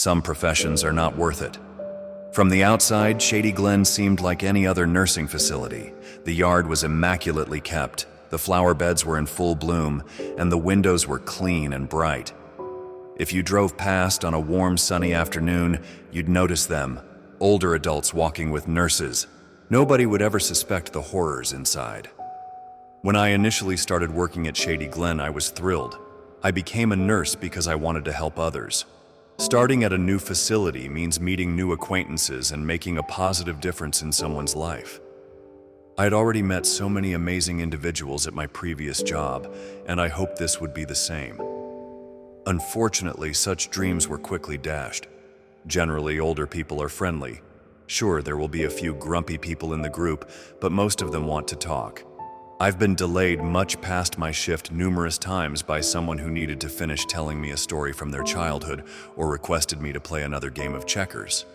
Some professions are not worth it. From the outside, Shady Glen seemed like any other nursing facility. The yard was immaculately kept, the flower beds were in full bloom, and the windows were clean and bright. If you drove past on a warm, sunny afternoon, you'd notice them, older adults walking with nurses. Nobody would ever suspect the horrors inside. When I initially started working at Shady Glen, I was thrilled. I became a nurse because I wanted to help others. Starting at a new facility means meeting new acquaintances and making a positive difference in someone's life. I had already met so many amazing individuals at my previous job, and I hoped this would be the same. Unfortunately, such dreams were quickly dashed. Generally, older people are friendly. Sure, there will be a few grumpy people in the group, but most of them want to talk. I've been delayed much past my shift numerous times by someone who needed to finish telling me a story from their childhood or requested me to play another game of checkers.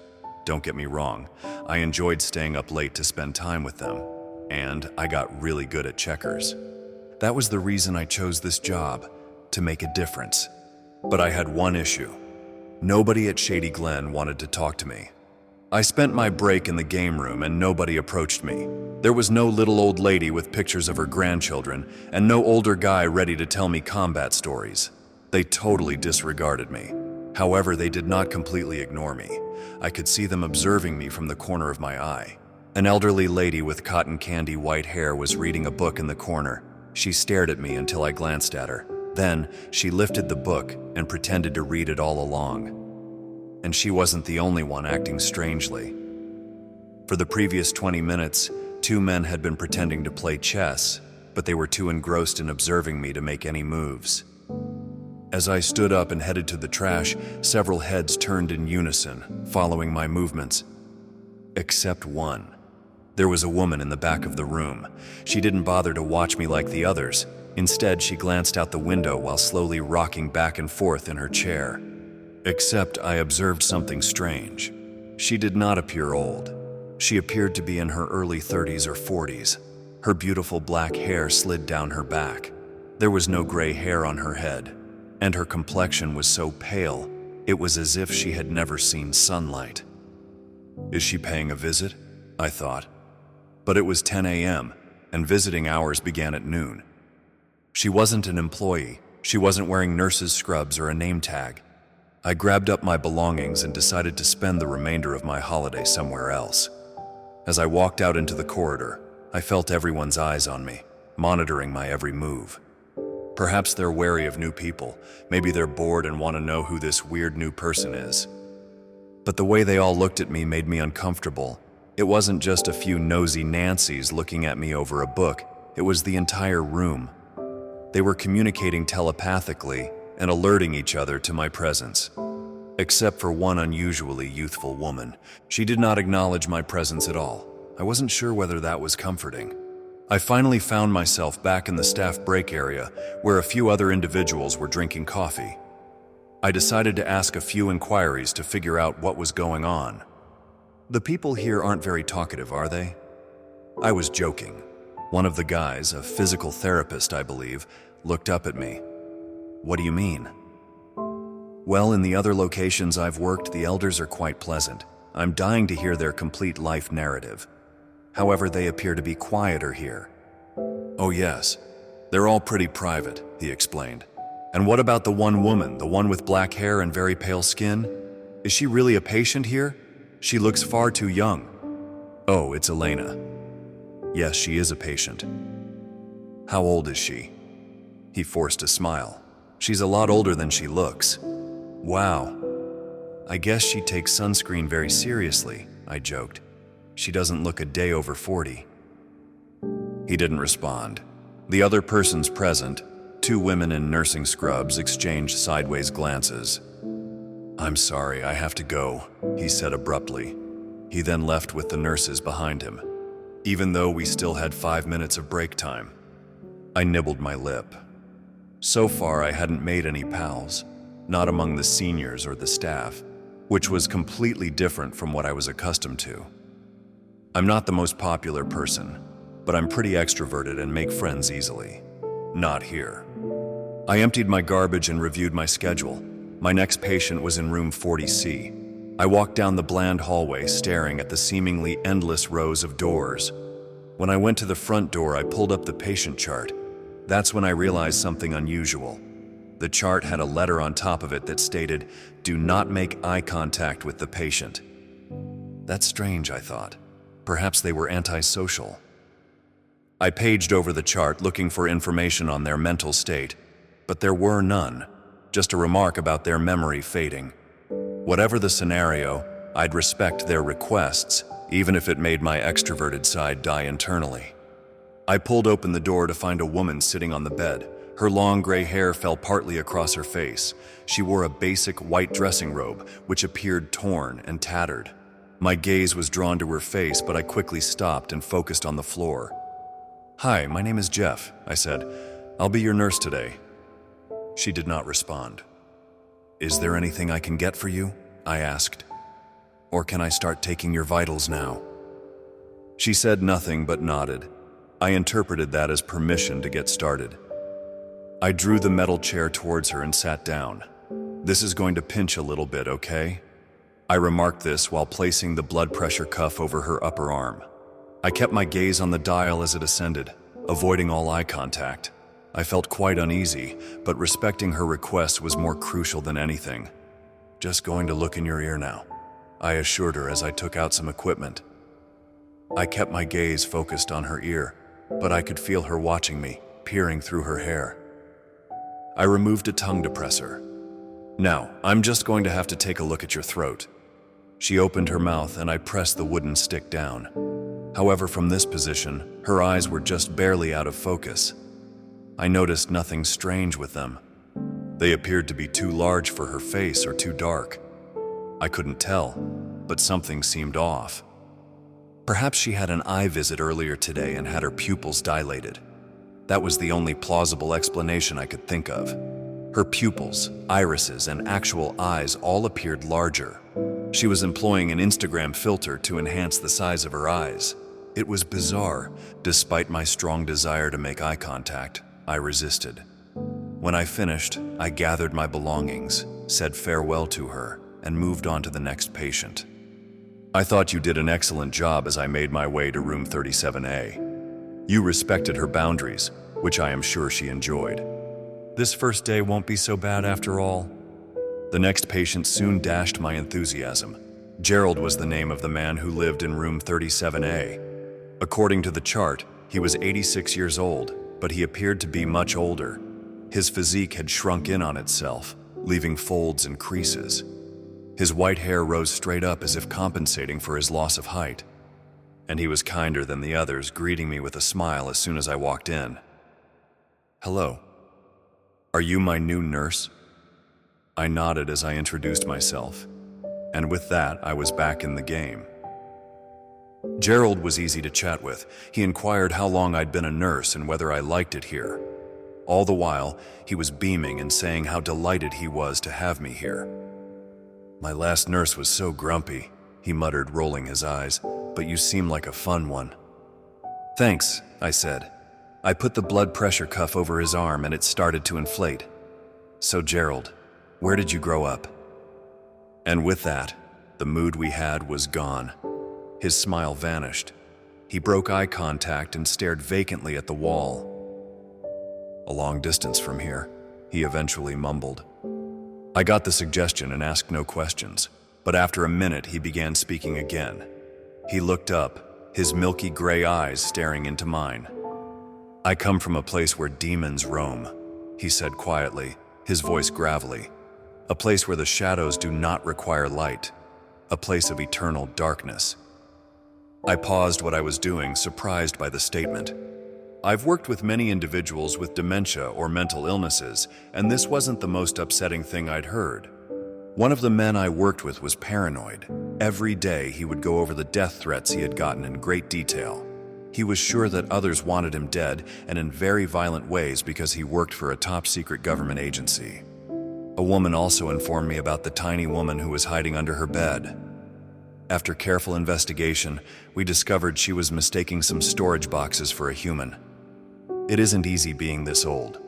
Don't get me wrong, I enjoyed staying up late to spend time with them, and I got really good at checkers. That was the reason I chose this job, to make a difference. But I had one issue. Nobody at Shady Glen wanted to talk to me. I spent my break in the game room and nobody approached me. There was no little old lady with pictures of her grandchildren and no older guy ready to tell me combat stories. They totally disregarded me. However, they did not completely ignore me. I could see them observing me from the corner of my eye. An elderly lady with cotton candy white hair was reading a book in the corner. She stared at me until I glanced at her. Then, she lifted the book and pretended to read it all along. And she wasn't the only one acting strangely. For the previous 20 minutes, 2 men had been pretending to play chess, but they were too engrossed in observing me to make any moves. As I stood up and headed to the trash, several heads turned in unison, following my movements. Except one. There was a woman in the back of the room. She didn't bother to watch me like the others. Instead, she glanced out the window while slowly rocking back and forth in her chair. Except I observed something strange. She did not appear old. She appeared to be in her early 30s or 40s. Her beautiful black hair slid down her back. There was no gray hair on her head, and her complexion was so pale, it was as if she had never seen sunlight. Is she paying a visit? I thought. But it was 10 a.m., and visiting hours began at noon. She wasn't an employee. She wasn't wearing nurse's scrubs or a name tag. I grabbed up my belongings and decided to spend the remainder of my holiday somewhere else. As I walked out into the corridor, I felt everyone's eyes on me, monitoring my every move. Perhaps they're wary of new people. Maybe they're bored and want to know who this weird new person is. But the way they all looked at me made me uncomfortable. It wasn't just a few nosy Nancys looking at me over a book. It was the entire room. They were communicating telepathically and alerting each other to my presence. Except for one unusually youthful woman. She did not acknowledge my presence at all. I wasn't sure whether that was comforting. I finally found myself back in the staff break area, where a few other individuals were drinking coffee. I decided to ask a few inquiries to figure out what was going on. The people here aren't very talkative, are they? I was joking. One of the guys, a physical therapist I believe, looked up at me. What do you mean? Well, in the other locations I've worked, the elders are quite pleasant. I'm dying to hear their complete life narrative. However, they appear to be quieter here. Oh yes, they're all pretty private, he explained. And what about the one woman, the one with black hair and very pale skin? Is she really a patient here? She looks far too young. Oh, it's Elena. Yes, she is a patient. How old is she? He forced a smile. She's a lot older than she looks. Wow. I guess she takes sunscreen very seriously, I joked. She doesn't look a day over 40. He didn't respond. The other persons present, 2 women in nursing scrubs, exchanged sideways glances. I'm sorry, I have to go, he said abruptly. He then left with the nurses behind him, even though we still had 5 minutes of break time. I nibbled my lip. So far, I hadn't made any pals, not among the seniors or the staff, which was completely different from what I was accustomed to. I'm not the most popular person, but I'm pretty extroverted and make friends easily. Not here. I emptied my garbage and reviewed my schedule. My next patient was in room 40C. I walked down the bland hallway, staring at the seemingly endless rows of doors. When I went to the front door, I pulled up the patient chart. That's when I realized something unusual. The chart had a letter on top of it that stated, "Do not make eye contact with the patient." That's strange, I thought. Perhaps they were antisocial. I paged over the chart looking for information on their mental state, but there were none, just a remark about their memory fading. Whatever the scenario, I'd respect their requests, even if it made my extroverted side die internally. I pulled open the door to find a woman sitting on the bed. Her long gray hair fell partly across her face. She wore a basic white dressing robe, which appeared torn and tattered. My gaze was drawn to her face, but I quickly stopped and focused on the floor. "Hi, my name is Jeff," I said. "I'll be your nurse today." She did not respond. "Is there anything I can get for you?" I asked. "Or can I start taking your vitals now?" She said nothing but nodded. I interpreted that as permission to get started. I drew the metal chair towards her and sat down. "This is going to pinch a little bit, okay?" I remarked this while placing the blood pressure cuff over her upper arm. I kept my gaze on the dial as it ascended, avoiding all eye contact. I felt quite uneasy, but respecting her request was more crucial than anything. "Just going to look in your ear now," I assured her as I took out some equipment. I kept my gaze focused on her ear, but I could feel her watching me, peering through her hair. I removed a tongue depressor. "Now, I'm just going to have to take a look at your throat." She opened her mouth and I pressed the wooden stick down. However, from this position, her eyes were just barely out of focus. I noticed nothing strange with them. They appeared to be too large for her face or too dark. I couldn't tell, but something seemed off. Perhaps she had an eye visit earlier today and had her pupils dilated. That was the only plausible explanation I could think of. Her pupils, irises, and actual eyes all appeared larger. She was employing an Instagram filter to enhance the size of her eyes. It was bizarre. Despite my strong desire to make eye contact, I resisted. When I finished, I gathered my belongings, said farewell to her, and moved on to the next patient. "I thought you did an excellent job as I made my way to room 37A. You respected her boundaries, which I am sure she enjoyed. This first day won't be so bad after all." The next patient soon dashed my enthusiasm. Gerald was the name of the man who lived in room 37A. According to the chart, he was 86 years old, but he appeared to be much older. His physique had shrunk in on itself, leaving folds and creases. His white hair rose straight up as if compensating for his loss of height. And he was kinder than the others, greeting me with a smile as soon as I walked in. "Hello. Are you my new nurse?" I nodded as I introduced myself, and with that, I was back in the game. Gerald was easy to chat with. He inquired how long I'd been a nurse and whether I liked it here. All the while, he was beaming and saying how delighted he was to have me here. "My last nurse was so grumpy," he muttered, rolling his eyes, "but you seem like a fun one." "Thanks," I said. I put the blood pressure cuff over his arm and it started to inflate. "So Gerald, where did you grow up?" And with that, the mood we had was gone. His smile vanished. He broke eye contact and stared vacantly at the wall. "A long distance from here," he eventually mumbled. I got the suggestion and asked no questions, but after a minute he began speaking again. He looked up, his milky gray eyes staring into mine. "I come from a place where demons roam," he said quietly, his voice gravelly. "A place where the shadows do not require light. A place of eternal darkness." I paused what I was doing, surprised by the statement. I've worked with many individuals with dementia or mental illnesses, and this wasn't the most upsetting thing I'd heard. One of the men I worked with was paranoid. Every day he would go over the death threats he had gotten in great detail. He was sure that others wanted him dead, and in very violent ways, because he worked for a top-secret government agency. A woman also informed me about the tiny woman who was hiding under her bed. After careful investigation, we discovered she was mistaking some storage boxes for a human. It isn't easy being this old.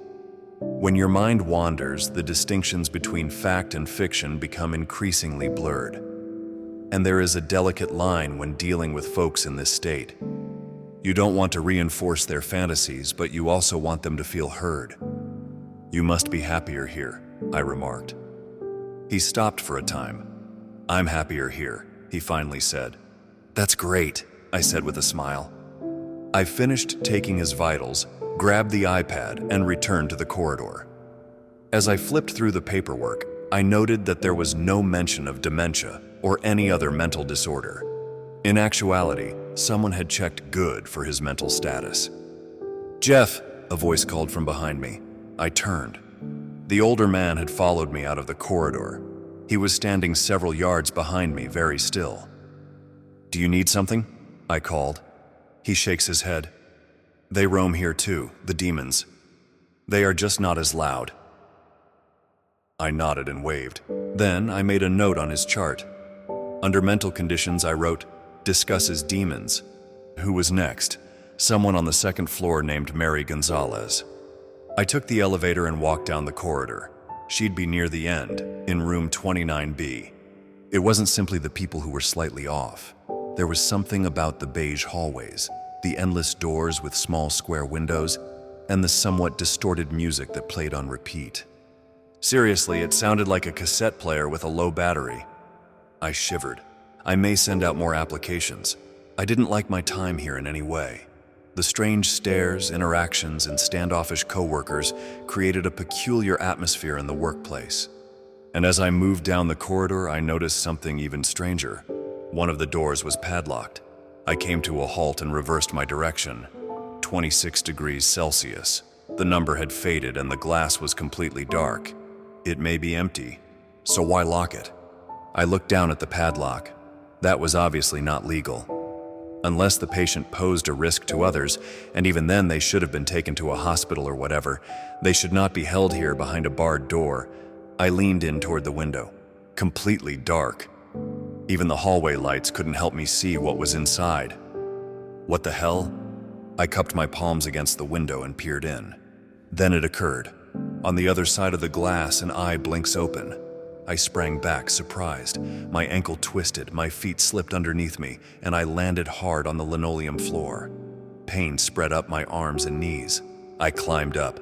When your mind wanders, the distinctions between fact and fiction become increasingly blurred. And there is a delicate line when dealing with folks in this state. You don't want to reinforce their fantasies, but you also want them to feel heard. "You must be happier here," I remarked. He stopped for a time. "I'm happier here," he finally said. "That's great," I said with a smile. I finished taking his vitals, grabbed the iPad, and returned to the corridor. As I flipped through the paperwork, I noted that there was no mention of dementia or any other mental disorder. In actuality, someone had checked good for his mental status. "Jeff," a voice called from behind me. I turned. The older man had followed me out of the corridor. He was standing several yards behind me, very still. "Do you need something?" I called. He shakes his head. "They roam here too, the demons. They are just not as loud." I nodded and waved. Then I made a note on his chart. Under mental conditions, I wrote, "Discusses demons." Who was next? Someone on the second floor named Mary Gonzalez. I took the elevator and walked down the corridor. She'd be near the end, in room 29B. It wasn't simply the people who were slightly off. There was something about the beige hallways, the endless doors with small square windows, and the somewhat distorted music that played on repeat. Seriously, it sounded like a cassette player with a low battery. I shivered. I may send out more applications. I didn't like my time here in any way. The strange stares, interactions, and standoffish coworkers created a peculiar atmosphere in the workplace. And as I moved down the corridor, I noticed something even stranger. One of the doors was padlocked. I came to a halt and reversed my direction. 26 degrees Celsius. The number had faded and the glass was completely dark. It may be empty, so why lock it? I looked down at the padlock. That was obviously not legal. Unless the patient posed a risk to others, and even then they should have been taken to a hospital or whatever, they should not be held here behind a barred door. I leaned in toward the window. Completely dark. Even the hallway lights couldn't help me see what was inside. What the hell? I cupped my palms against the window and peered in. Then it occurred. On the other side of the glass, an eye blinks open. I sprang back, surprised. My ankle twisted, my feet slipped underneath me, and I landed hard on the linoleum floor. Pain spread up my arms and knees. I climbed up.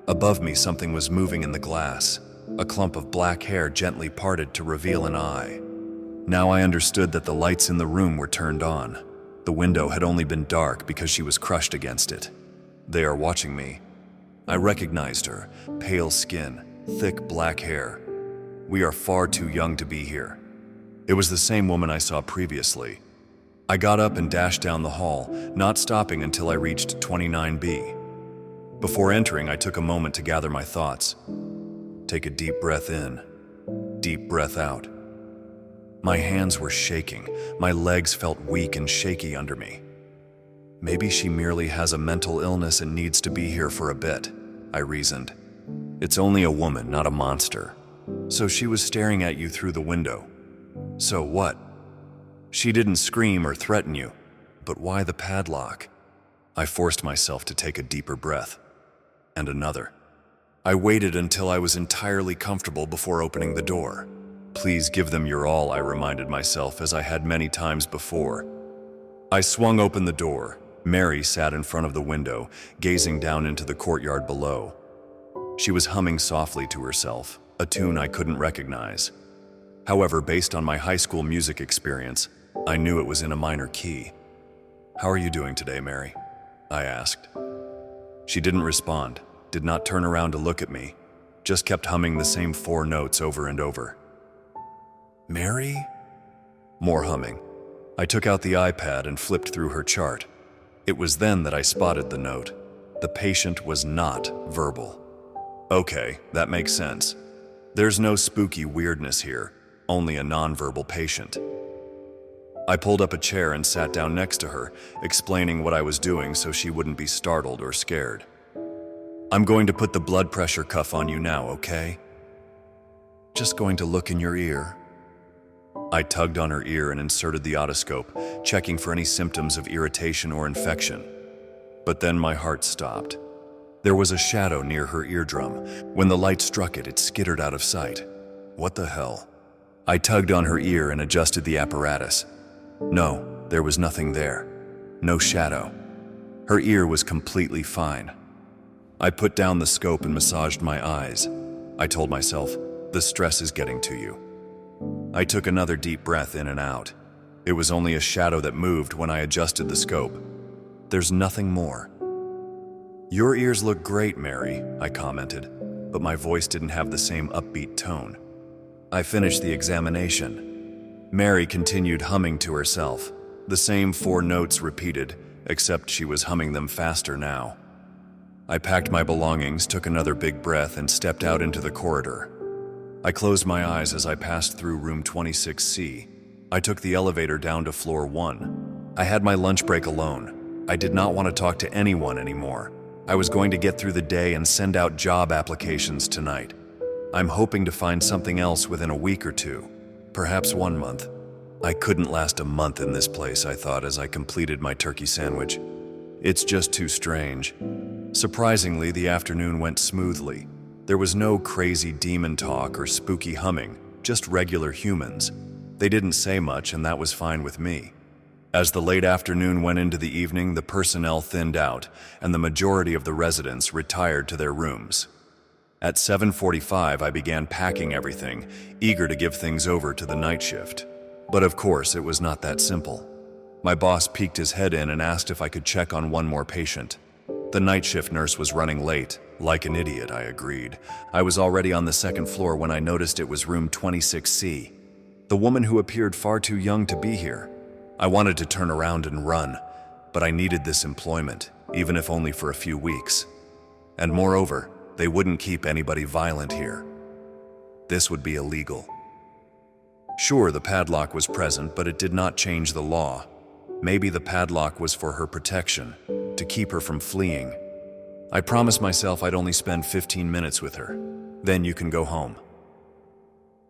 Above me, something was moving in the glass. A clump of black hair gently parted to reveal an eye. Now I understood that the lights in the room were turned on. The window had only been dark because she was crushed against it. They are watching me. I recognized her, pale skin, thick black hair. We are far too young to be here. It was the same woman I saw previously. I got up and dashed down the hall, not stopping until I reached 29B. Before entering, I took a moment to gather my thoughts. Take a deep breath in, deep breath out. My hands were shaking. My legs felt weak and shaky under me. Maybe she merely has a mental illness and needs to be here for a bit, I reasoned. It's only a woman, not a monster. So she was staring at you through the window. So what? She didn't scream or threaten you, but why the padlock? I forced myself to take a deeper breath, and another. I waited until I was entirely comfortable before opening the door. Please give them your all, I reminded myself, as I had many times before. I swung open the door. Mary sat in front of the window, gazing down into the courtyard below. She was humming softly to herself, a tune I couldn't recognize. However, based on my high school music experience, I knew it was in a minor key. "How are you doing today, Mary?" I asked. She didn't respond, did not turn around to look at me, just kept humming the same 4 notes over and over. "Mary?" More humming. I took out the iPad and flipped through her chart. It was then that I spotted the note. The patient was not verbal. Okay, that makes sense. There's no spooky weirdness here, only a nonverbal patient. I pulled up a chair and sat down next to her, explaining what I was doing so she wouldn't be startled or scared. "I'm going to put the blood pressure cuff on you now, okay? Just going to look in your ear." I tugged on her ear and inserted the otoscope, checking for any symptoms of irritation or infection. But then my heart stopped. There was a shadow near her eardrum. When the light struck it, it skittered out of sight. What the hell? I tugged on her ear and adjusted the apparatus. No, there was nothing there. No shadow. Her ear was completely fine. I put down the scope and massaged my eyes. I told myself, the stress is getting to you. I took another deep breath in and out. It was only a shadow that moved when I adjusted the scope. There's nothing more. Your ears look great, Mary, I commented, but my voice didn't have the same upbeat tone. I finished the examination. Mary continued humming to herself, the same 4 notes repeated, except she was humming them faster now. I packed my belongings, took another big breath, and stepped out into the corridor. I closed my eyes as I passed through room 26C. I took the elevator down to floor 1. I had my lunch break alone. I did not want to talk to anyone anymore. I was going to get through the day and send out job applications tonight. I'm hoping to find something else within a week or 2, perhaps 1 month. I couldn't last a month in this place, I thought as I completed my turkey sandwich. It's just too strange. Surprisingly, the afternoon went smoothly. There was no crazy demon talk or spooky humming, just regular humans. They didn't say much, and that was fine with me. As the late afternoon went into the evening, the personnel thinned out, and the majority of the residents retired to their rooms. At 7:45, I began packing everything, eager to give things over to the night shift. But of course, it was not that simple. My boss peeked his head in and asked if I could check on one more patient. The night shift nurse was running late. Like an idiot, I agreed. I was already on the 2nd floor when I noticed it was room 26C. The woman who appeared far too young to be here. I wanted to turn around and run, but I needed this employment, even if only for a few weeks. And moreover, they wouldn't keep anybody violent here. This would be illegal. Sure, the padlock was present, but it did not change the law. Maybe the padlock was for her protection, to keep her from fleeing. I promised myself I'd only spend 15 minutes with her. Then you can go home.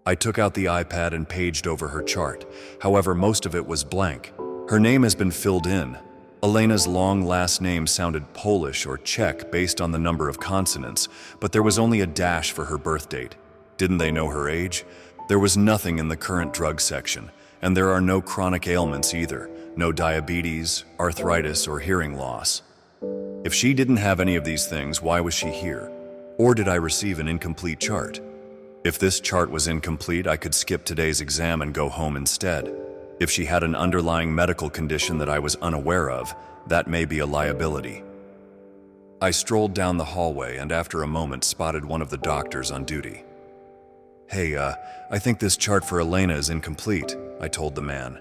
I took out the iPad and paged over her chart. However, most of it was blank. Her name has been filled in. Elena's long last name sounded Polish or Czech based on the number of consonants, but there was only a dash for her birth date. Didn't they know her age? There was nothing in the current drug section, and there are no chronic ailments either. No diabetes, arthritis, or hearing loss. If she didn't have any of these things, why was she here? Or did I receive an incomplete chart? If this chart was incomplete, I could skip today's exam and go home instead. If she had an underlying medical condition that I was unaware of, that may be a liability. I strolled down the hallway and after a moment spotted one of the doctors on duty. Hey, I think this chart for Elena is incomplete, I told the man.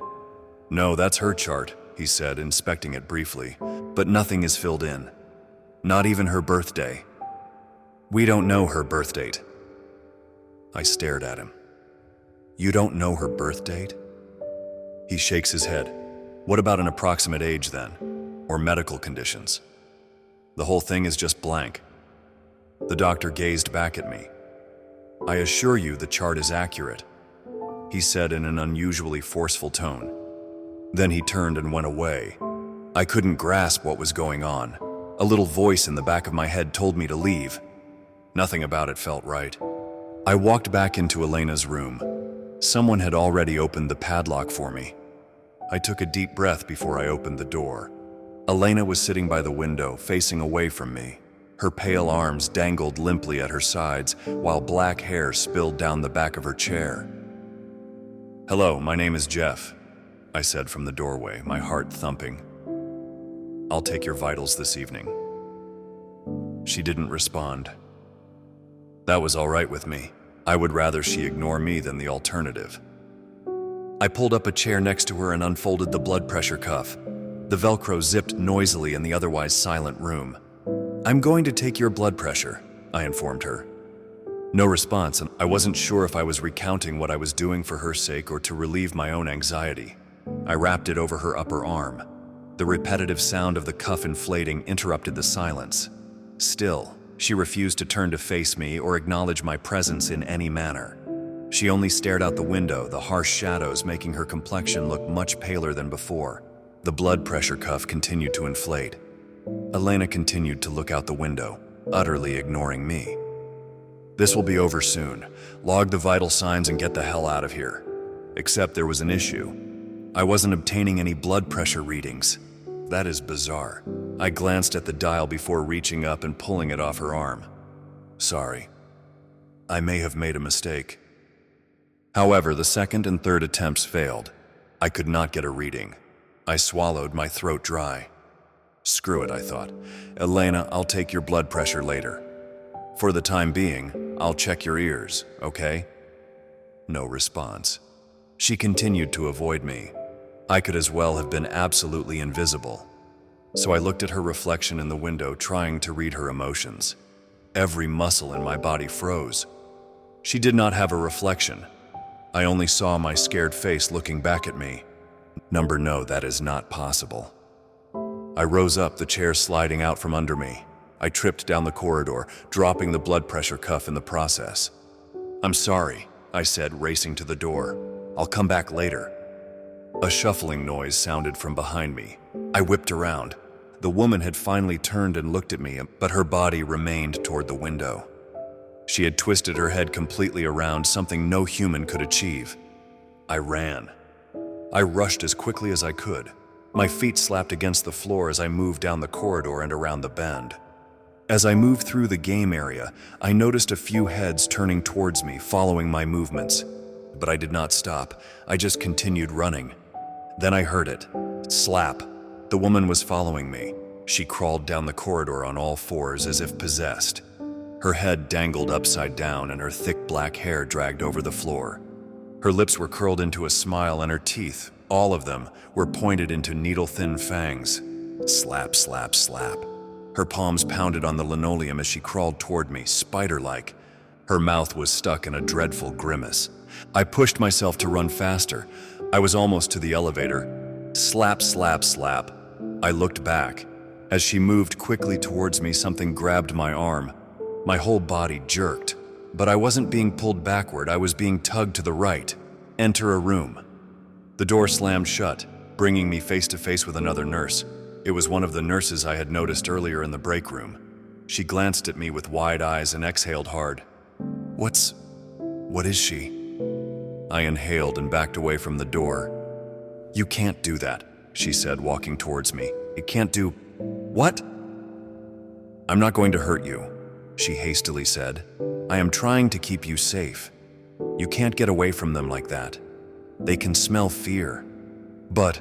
No, that's her chart, he said, inspecting it briefly, but nothing is filled in. Not even her birthday. We don't know her birth date. I stared at him. You don't know her birth date? He shakes his head. What about an approximate age then? Or medical conditions? The whole thing is just blank. The doctor gazed back at me. I assure you the chart is accurate, he said in an unusually forceful tone. Then he turned and went away. I couldn't grasp what was going on. A little voice in the back of my head told me to leave. Nothing about it felt right. I walked back into Elena's room. Someone had already opened the padlock for me. I took a deep breath before I opened the door. Elena was sitting by the window, facing away from me. Her pale arms dangled limply at her sides, while black hair spilled down the back of her chair. Hello, my name is Jeff, I said from the doorway, my heart thumping. I'll take your vitals this evening. She didn't respond. That was all right with me. I would rather she ignore me than the alternative. I pulled up a chair next to her and unfolded the blood pressure cuff. The Velcro zipped noisily in the otherwise silent room. I'm going to take your blood pressure, I informed her. No response, and I wasn't sure if I was recounting what I was doing for her sake or to relieve my own anxiety. I wrapped it over her upper arm. The repetitive sound of the cuff inflating interrupted the silence. Still, she refused to turn to face me or acknowledge my presence in any manner. She only stared out the window, the harsh shadows making her complexion look much paler than before. The blood pressure cuff continued to inflate. Elena continued to look out the window. utterly ignoring me. "This will be over soon. Log the vital signs and get the hell out of here." Except there was an issue. I wasn't obtaining any blood pressure readings. That is bizarre. I glanced at the dial before reaching up and pulling it off her arm. "Sorry. I may have made a mistake." However, the second and third attempts failed. I could not get a reading. I swallowed, my throat dry. Screw it, I thought. "Elena, I'll take your blood pressure later. For the time being, I'll check your ears, okay?" No response. She continued to avoid me. I could as well have been absolutely invisible. So I looked at her reflection in the window, trying to read her emotions. Every muscle in my body froze. She did not have a reflection. I only saw my scared face looking back at me. No, that is not possible. I rose up, the chair sliding out from under me. I tripped down the corridor, dropping the blood pressure cuff in the process. "I'm sorry," I said, racing to the door. "I'll come back later." A shuffling noise sounded from behind me. I whipped around. The woman had finally turned and looked at me, but her body remained toward the window. She had twisted her head completely around, something no human could achieve. I ran. I rushed as quickly as I could. My feet slapped against the floor as I moved down the corridor and around the bend. As I moved through the game area, I noticed a few heads turning towards me, following my movements. But I did not stop. I just continued running. Then I heard it. Slap. The woman was following me. She crawled down the corridor on all fours as if possessed. Her head dangled upside down and her thick black hair dragged over the floor. Her lips were curled into a smile and her teeth, all of them, were pointed into needle-thin fangs. Slap, slap, slap. Her palms pounded on the linoleum as she crawled toward me, spider-like. Her mouth was stuck in a dreadful grimace. I pushed myself to run faster. I was almost to the elevator. Slap, slap, slap. I looked back. As she moved quickly towards me, something grabbed my arm. My whole body jerked. But I wasn't being pulled backward, I was being tugged to the right. Enter a room. The door slammed shut, bringing me face to face with another nurse. It was one of the nurses I had noticed earlier in the break room. She glanced at me with wide eyes and exhaled hard. What is she?" I inhaled and backed away from the door. "You can't do that," she said, walking towards me. "You can't do..." "What?" "I'm not going to hurt you," she hastily said. "I am trying to keep you safe. You can't get away from them like that. They can smell fear. But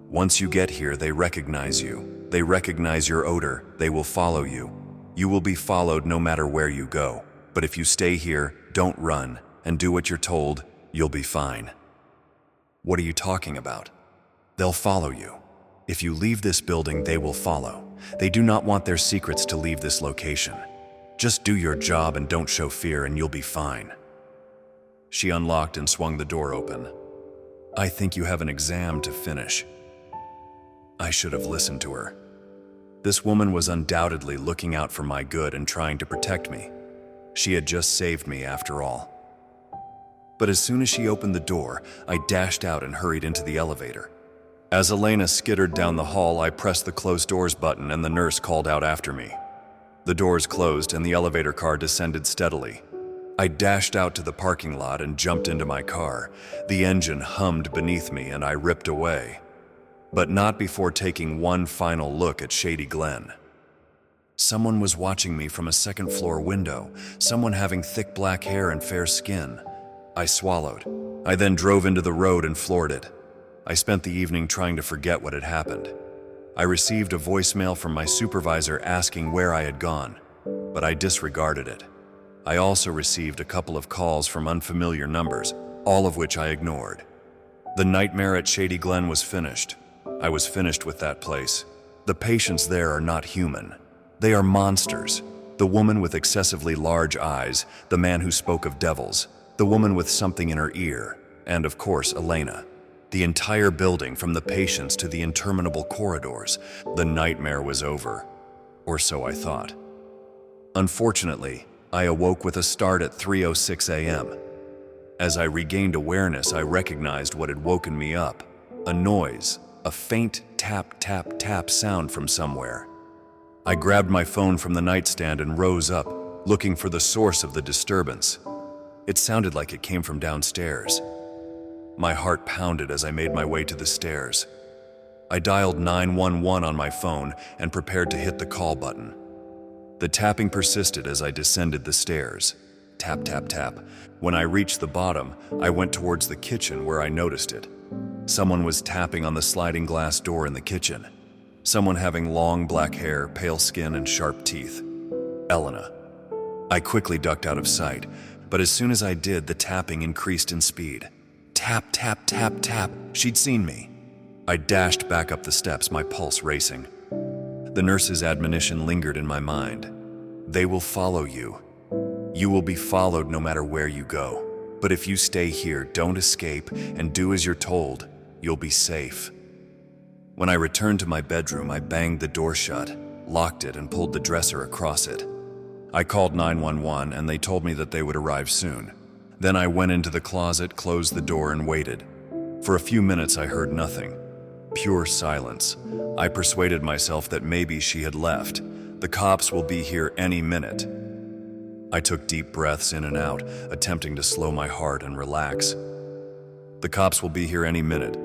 once you get here, they recognize you. They recognize your odor. They will follow you. You will be followed no matter where you go. But if you stay here, don't run, and do what you're told, you'll be fine." "What are you talking about?" "They'll follow you. If you leave this building, they will follow. They do not want their secrets to leave this location. Just do your job and don't show fear and you'll be fine." She unlocked and swung the door open. "I think you have an exam to finish." I should have listened to her. This woman was undoubtedly looking out for my good and trying to protect me. She had just saved me after all. But as soon as she opened the door, I dashed out and hurried into the elevator. As Elena skittered down the hall, I pressed the close doors button and the nurse called out after me. The doors closed and the elevator car descended steadily. I dashed out to the parking lot and jumped into my car. The engine hummed beneath me and I ripped away. But not before taking one final look at Shady Glen. Someone was watching me from a second-floor window, someone having thick black hair and fair skin. I swallowed. I then drove into the road and floored it. I spent the evening trying to forget what had happened. I received a voicemail from my supervisor asking where I had gone, but I disregarded it. I also received a couple of calls from unfamiliar numbers, all of which I ignored. The nightmare at Shady Glen was finished. I was finished with that place. The patients there are not human. They are monsters. The woman with excessively large eyes, the man who spoke of devils, the woman with something in her ear, and of course, Elena. The entire building, from the patients to the interminable corridors. The nightmare was over. Or so I thought. Unfortunately, I awoke with a start at 3:06 a.m. As I regained awareness, I recognized what had woken me up. A noise, a faint tap, tap, tap sound from somewhere. I grabbed my phone from the nightstand and rose up, looking for the source of the disturbance. It sounded like it came from downstairs. My heart pounded as I made my way to the stairs. I dialed 911 on my phone and prepared to hit the call button. The tapping persisted as I descended the stairs. Tap, tap, tap. When I reached the bottom, I went towards the kitchen where I noticed it. Someone was tapping on the sliding glass door in the kitchen. Someone having long black hair, pale skin, and sharp teeth. Elena. I quickly ducked out of sight, but as soon as I did, the tapping increased in speed. Tap, tap, tap, tap. She'd seen me. I dashed back up the steps, my pulse racing. The nurse's admonition lingered in my mind. They will follow you. You will be followed no matter where you go. But if you stay here, don't escape, and do as you're told, you'll be safe. When I returned to my bedroom, I banged the door shut, locked it, and pulled the dresser across it. I called 911, and they told me that they would arrive soon. Then I went into the closet, closed the door, and waited. For a few minutes, I heard nothing. Pure silence. I persuaded myself that maybe she had left. The cops will be here any minute. I took deep breaths in and out, attempting to slow my heart and relax. The cops will be here any minute.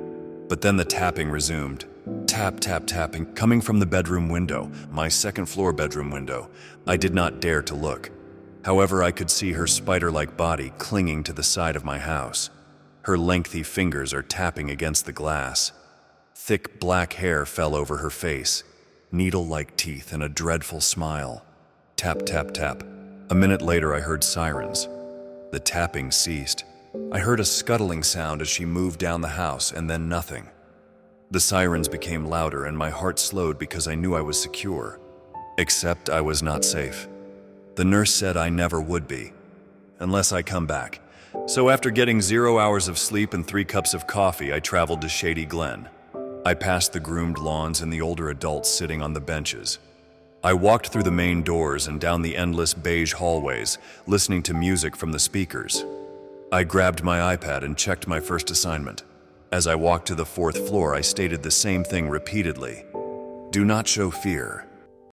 But then the tapping resumed. Tap, tap, tapping, coming from the bedroom window, my second-floor bedroom window. I did not dare to look. However, I could see her spider-like body clinging to the side of my house. Her lengthy fingers are tapping against the glass. Thick black hair fell over her face, needle-like teeth and a dreadful smile. Tap, tap, tap. A minute later, I heard sirens. The tapping ceased. I heard a scuttling sound as she moved down the house, and then nothing. The sirens became louder, and my heart slowed because I knew I was secure. Except I was not safe. The nurse said I never would be, unless I come back. So after getting 0 hours of sleep and 3 cups of coffee, I traveled to Shady Glen. I passed the groomed lawns and the older adults sitting on the benches. I walked through the main doors and down the endless beige hallways, listening to music from the speakers. I grabbed my iPad and checked my first assignment. As I walked to the 4th floor, I stated the same thing repeatedly. Do not show fear.